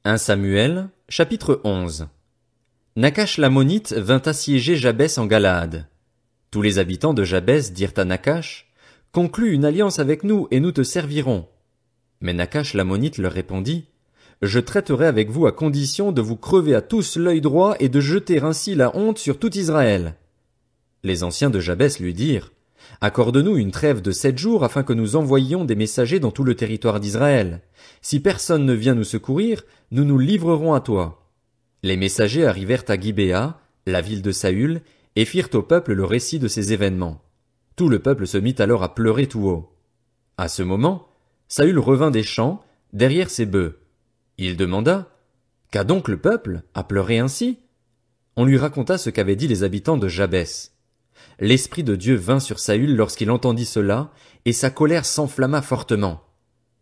1 Samuel, chapitre 11. Nachash l'ammonite vint assiéger Jabès en Galaad. Tous les habitants de Jabès dirent à Nachash, « Conclus une alliance avec nous et nous te servirons. » Mais Nachash l'ammonite leur répondit, « Je traiterai avec vous à condition de vous crever à tous l'œil droit et de jeter ainsi la honte sur tout Israël. » Les anciens de Jabès lui dirent, « Accorde-nous une trêve de 7 jours afin que nous envoyions des messagers dans tout le territoire d'Israël. Si personne ne vient nous secourir, nous nous livrerons à toi. » Les messagers arrivèrent à Gibéa, la ville de Saül, et firent au peuple le récit de ces événements. Tout le peuple se mit alors à pleurer tout haut. À ce moment, Saül revint des champs, derrière ses bœufs. Il demanda, « Qu'a donc le peuple à pleurer ainsi ?» On lui raconta ce qu'avaient dit les habitants de Jabès. L'Esprit de Dieu vint sur Saül lorsqu'il entendit cela, et sa colère s'enflamma fortement.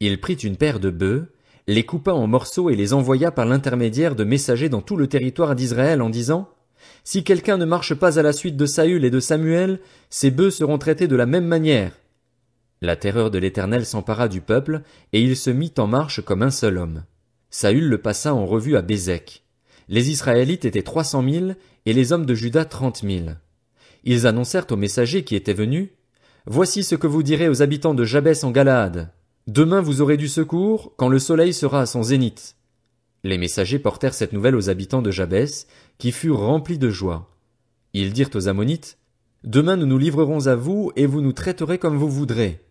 Il prit une paire de bœufs, les coupa en morceaux et les envoya par l'intermédiaire de messagers dans tout le territoire d'Israël en disant, « Si quelqu'un ne marche pas à la suite de Saül et de Samuel, ces bœufs seront traités de la même manière. » La terreur de l'Éternel s'empara du peuple, et il se mit en marche comme un seul homme. Saül le passa en revue à Bézek. Les Israélites étaient 300 000, et les hommes de Juda 30 000. Ils annoncèrent aux messagers qui étaient venus, « Voici ce que vous direz aux habitants de Jabès en Galaad. Demain vous aurez du secours, quand le soleil sera à son zénith. » Les messagers portèrent cette nouvelle aux habitants de Jabès, qui furent remplis de joie. Ils dirent aux Ammonites, « Demain nous nous livrerons à vous, et vous nous traiterez comme vous voudrez. »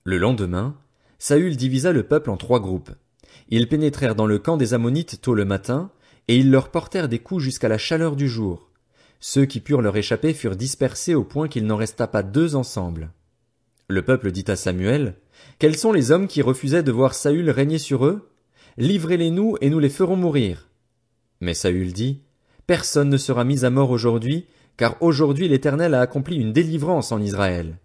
Le lendemain, Saül divisa le peuple en 3 groupes. Ils pénétrèrent dans le camp des Ammonites tôt le matin, et ils leur portèrent des coups jusqu'à la chaleur du jour. Ceux qui purent leur échapper furent dispersés au point qu'il n'en resta pas 2 ensemble. Le peuple dit à Samuel, « Quels sont les hommes qui refusaient de voir Saül régner sur eux? Livrez-les-nous et nous les ferons mourir. » Mais Saül dit, « Personne ne sera mis à mort aujourd'hui, car aujourd'hui l'Éternel a accompli une délivrance en Israël. »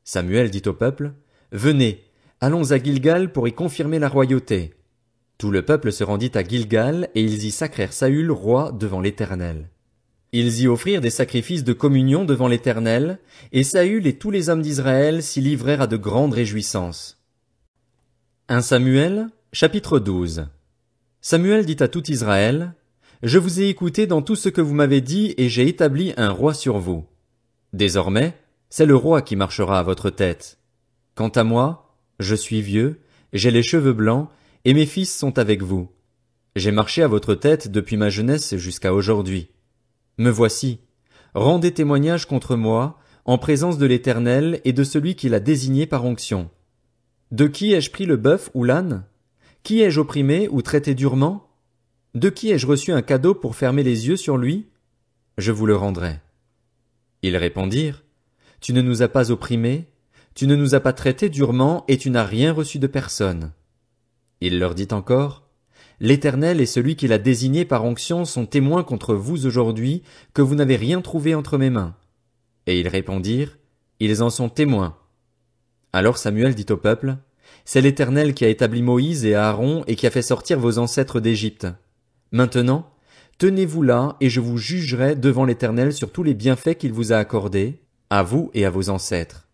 Samuel dit au peuple, « Venez, allons à Gilgal pour y confirmer la royauté. » Tout le peuple se rendit à Gilgal, et ils y sacrèrent Saül roi devant l'Éternel. Ils y offrirent des sacrifices de communion devant l'Éternel, et Saül et tous les hommes d'Israël s'y livrèrent à de grandes réjouissances. 1 Samuel, chapitre 12. Samuel dit à tout Israël, « Je vous ai écouté dans tout ce que vous m'avez dit, et j'ai établi un roi sur vous. Désormais, c'est le roi qui marchera à votre tête. Quant à moi, je suis vieux, j'ai les cheveux blancs, et mes fils sont avec vous. J'ai marché à votre tête depuis ma jeunesse jusqu'à aujourd'hui. Me voici. Rendez témoignage contre moi, en présence de l'Éternel et de celui qui l'a désigné par onction. De qui ai-je pris le bœuf ou l'âne? Qui ai-je opprimé ou traité durement? De qui ai-je reçu un cadeau pour fermer les yeux sur lui? Je vous le rendrai. » Ils répondirent, « Tu ne nous as pas opprimés, tu ne nous as pas traités durement et tu n'as rien reçu de personne. » Il leur dit encore, « L'Éternel et celui qui l'a désigné par onction sont témoins contre vous aujourd'hui que vous n'avez rien trouvé entre mes mains. » Et ils répondirent, « Ils en sont témoins. » Alors Samuel dit au peuple, « C'est l'Éternel qui a établi Moïse et Aaron et qui a fait sortir vos ancêtres d'Égypte. Maintenant, tenez-vous là et je vous jugerai devant l'Éternel sur tous les bienfaits qu'il vous a accordés, à vous et à vos ancêtres.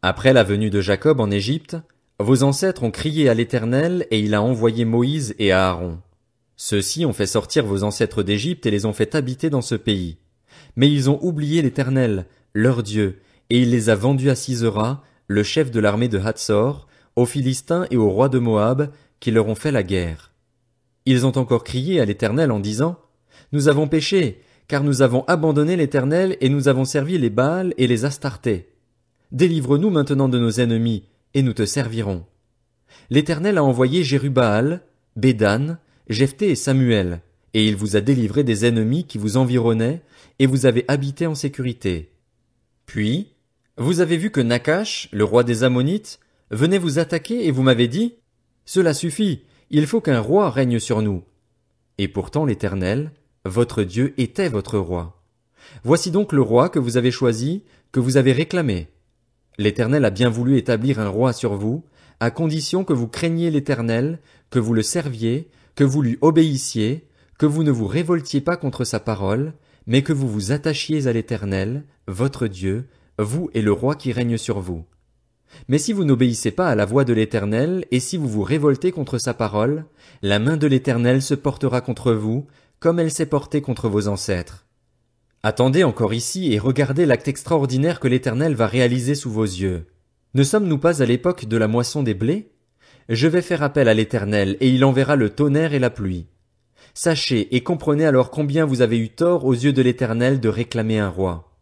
Après la venue de Jacob en Égypte, vos ancêtres ont crié à l'Éternel et il a envoyé Moïse et Aaron. Ceux-ci ont fait sortir vos ancêtres d'Égypte et les ont fait habiter dans ce pays. Mais ils ont oublié l'Éternel, leur Dieu, et il les a vendus à Sisera, le chef de l'armée de Hatsor, aux Philistins et aux rois de Moab, qui leur ont fait la guerre. Ils ont encore crié à l'Éternel en disant, « Nous avons péché, car nous avons abandonné l'Éternel et nous avons servi les Baals et les Astartés. Délivre-nous maintenant de nos ennemis, et nous te servirons. » L'Éternel a envoyé Jérubbaal, Bédan, Jephthé et Samuel, et il vous a délivré des ennemis qui vous environnaient, et vous avez habité en sécurité. Puis, vous avez vu que Nachash, le roi des Ammonites, venait vous attaquer et vous m'avez dit, « Cela suffit, il faut qu'un roi règne sur nous. » Et pourtant l'Éternel, votre Dieu, était votre roi. Voici donc le roi que vous avez choisi, que vous avez réclamé. L'Éternel a bien voulu établir un roi sur vous, à condition que vous craigniez l'Éternel, que vous le serviez, que vous lui obéissiez, que vous ne vous révoltiez pas contre sa parole, mais que vous vous attachiez à l'Éternel, votre Dieu, vous et le roi qui règne sur vous. Mais si vous n'obéissez pas à la voix de l'Éternel, et si vous vous révoltez contre sa parole, la main de l'Éternel se portera contre vous, comme elle s'est portée contre vos ancêtres. Attendez encore ici et regardez l'acte extraordinaire que l'Éternel va réaliser sous vos yeux. Ne sommes-nous pas à l'époque de la moisson des blés? Je vais faire appel à l'Éternel, et il enverra le tonnerre et la pluie. Sachez et comprenez alors combien vous avez eu tort aux yeux de l'Éternel de réclamer un roi.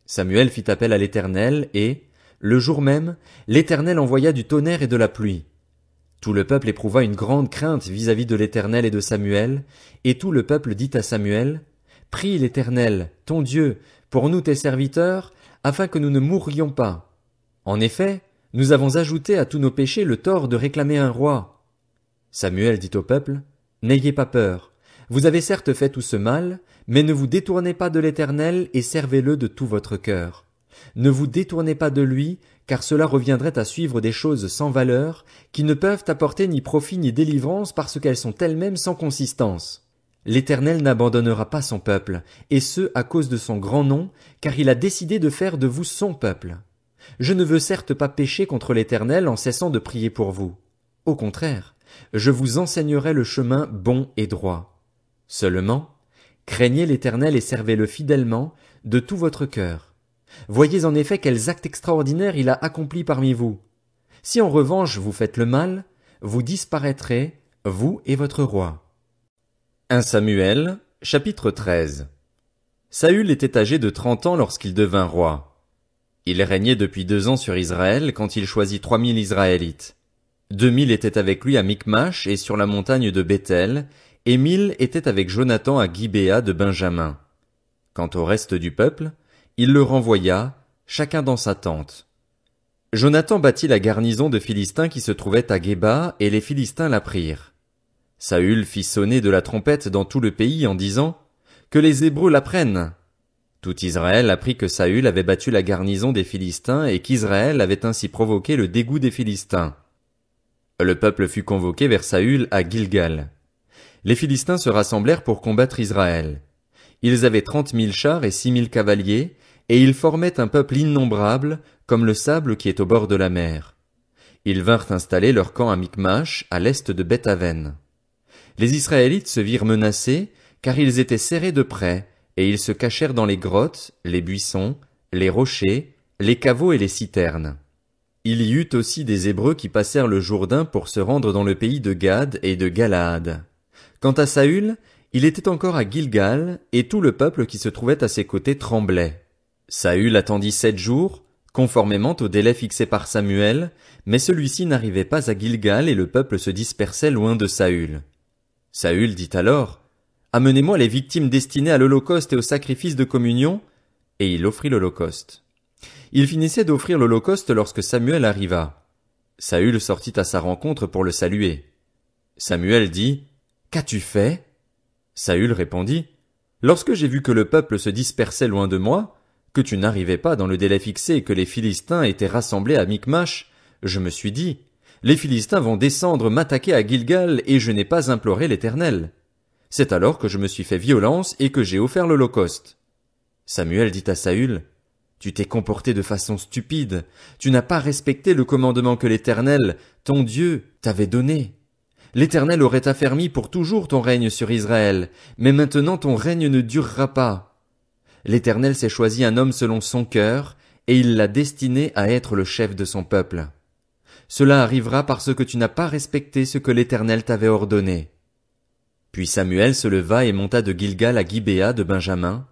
Samuel fit appel à l'Éternel, et, le jour même, l'Éternel envoya du tonnerre et de la pluie. Tout le peuple éprouva une grande crainte vis-à-vis de l'Éternel et de Samuel, et tout le peuple dit à Samuel, « Prie l'Éternel, ton Dieu, pour nous tes serviteurs, afin que nous ne mourrions pas. En effet, nous avons ajouté à tous nos péchés le tort de réclamer un roi. » Samuel dit au peuple, « N'ayez pas peur. Vous avez certes fait tout ce mal, mais ne vous détournez pas de l'Éternel et servez-le de tout votre cœur. Ne vous détournez pas de lui, car cela reviendrait à suivre des choses sans valeur, qui ne peuvent apporter ni profit ni délivrance parce qu'elles sont elles-mêmes sans consistance. L'Éternel n'abandonnera pas son peuple, et ce à cause de son grand nom, car il a décidé de faire de vous son peuple. Je ne veux certes pas pécher contre l'Éternel en cessant de prier pour vous. Au contraire, je vous enseignerai le chemin bon et droit. Seulement, craignez l'Éternel et servez-le fidèlement, de tout votre cœur. Voyez en effet quels actes extraordinaires il a accomplis parmi vous. Si en revanche vous faites le mal, vous disparaîtrez, vous et votre roi. 1 Samuel, chapitre 13. Saül était âgé de 30 ans lorsqu'il devint roi. Il régnait depuis 2 ans sur Israël quand il choisit 3000 Israélites. 2000 étaient avec lui à Michmash et sur la montagne de Béthel, et 1000 étaient avec Jonathan à Gibéa de Benjamin. Quant au reste du peuple, il le renvoya, chacun dans sa tente. Jonathan bâtit la garnison de Philistins qui se trouvait à Géba, et les Philistins la prirent. Saül fit sonner de la trompette dans tout le pays en disant, « Que les Hébreux la prennent !» Tout Israël apprit que Saül avait battu la garnison des Philistins et qu'Israël avait ainsi provoqué le dégoût des Philistins. Le peuple fut convoqué vers Saül à Gilgal. Les Philistins se rassemblèrent pour combattre Israël. Ils avaient 30 000 chars et 6 000 cavaliers, et ils formaient un peuple innombrable, comme le sable qui est au bord de la mer. Ils vinrent installer leur camp à Michmash, à l'est de Beth-Aven. Les Israélites se virent menacés, car ils étaient serrés de près, et ils se cachèrent dans les grottes, les buissons, les rochers, les caveaux et les citernes. Il y eut aussi des Hébreux qui passèrent le Jourdain pour se rendre dans le pays de Gad et de Galaad. Quant à Saül, il était encore à Gilgal, et tout le peuple qui se trouvait à ses côtés tremblait. Saül attendit 7 jours, conformément au délai fixé par Samuel, mais celui-ci n'arrivait pas à Gilgal et le peuple se dispersait loin de Saül. Saül dit alors, « Amenez-moi les victimes destinées à l'holocauste et au sacrifice de communion. » Et il offrit l'holocauste. Il finissait d'offrir l'holocauste lorsque Samuel arriva. Saül sortit à sa rencontre pour le saluer. Samuel dit, « Qu'as-tu fait ?» Saül répondit, « Lorsque j'ai vu que le peuple se dispersait loin de moi, que tu n'arrivais pas dans le délai fixé et que les Philistins étaient rassemblés à Michmash, je me suis dit, les Philistins vont descendre m'attaquer à Gilgal et je n'ai pas imploré l'Éternel. C'est alors que je me suis fait violence et que j'ai offert l'holocauste. » Samuel dit à Saül, « Tu t'es comporté de façon stupide, tu n'as pas respecté le commandement que l'Éternel, ton Dieu, t'avait donné. L'Éternel aurait affermi pour toujours ton règne sur Israël, mais maintenant ton règne ne durera pas. L'Éternel s'est choisi un homme selon son cœur, et il l'a destiné à être le chef de son peuple. Cela arrivera parce que tu n'as pas respecté ce que l'Éternel t'avait ordonné. » Puis Samuel se leva et monta de Gilgal à Gibéa de Benjamin.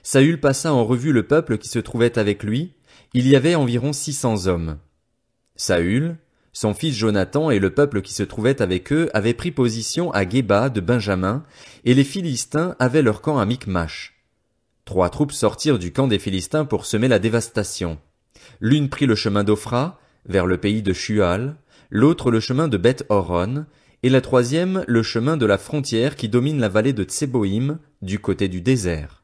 Saül passa en revue le peuple qui se trouvait avec lui. Il y avait environ 600 hommes. Saül, son fils Jonathan et le peuple qui se trouvait avec eux avaient pris position à Géba de Benjamin, et les Philistins avaient leur camp à Michmash. 3 troupes sortirent du camp des Philistins pour semer la dévastation. L'une prit le chemin d'Ophra, vers le pays de Shual, l'autre le chemin de Beth-Horon, et la troisième le chemin de la frontière qui domine la vallée de Tseboïm, du côté du désert.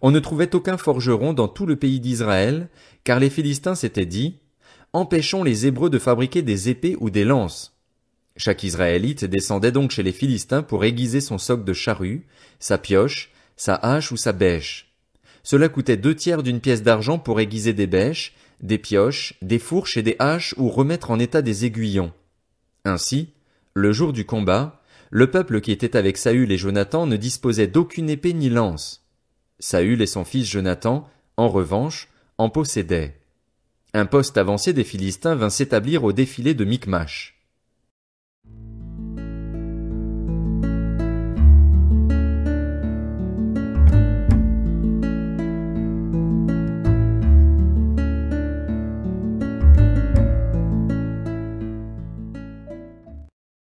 On ne trouvait aucun forgeron dans tout le pays d'Israël, car les Philistins s'étaient dit, « Empêchons les Hébreux de fabriquer des épées ou des lances. » Chaque Israélite descendait donc chez les Philistins pour aiguiser son soc de charrue, sa pioche, sa hache ou sa bêche. Cela coûtait 2 tiers d'une pièce d'argent pour aiguiser des bêches, des pioches, des fourches et des haches ou remettre en état des aiguillons. Ainsi, le jour du combat, le peuple qui était avec Saül et Jonathan ne disposait d'aucune épée ni lance. Saül et son fils Jonathan, en revanche, en possédaient. Un poste avancé des Philistins vint s'établir au défilé de Michmash.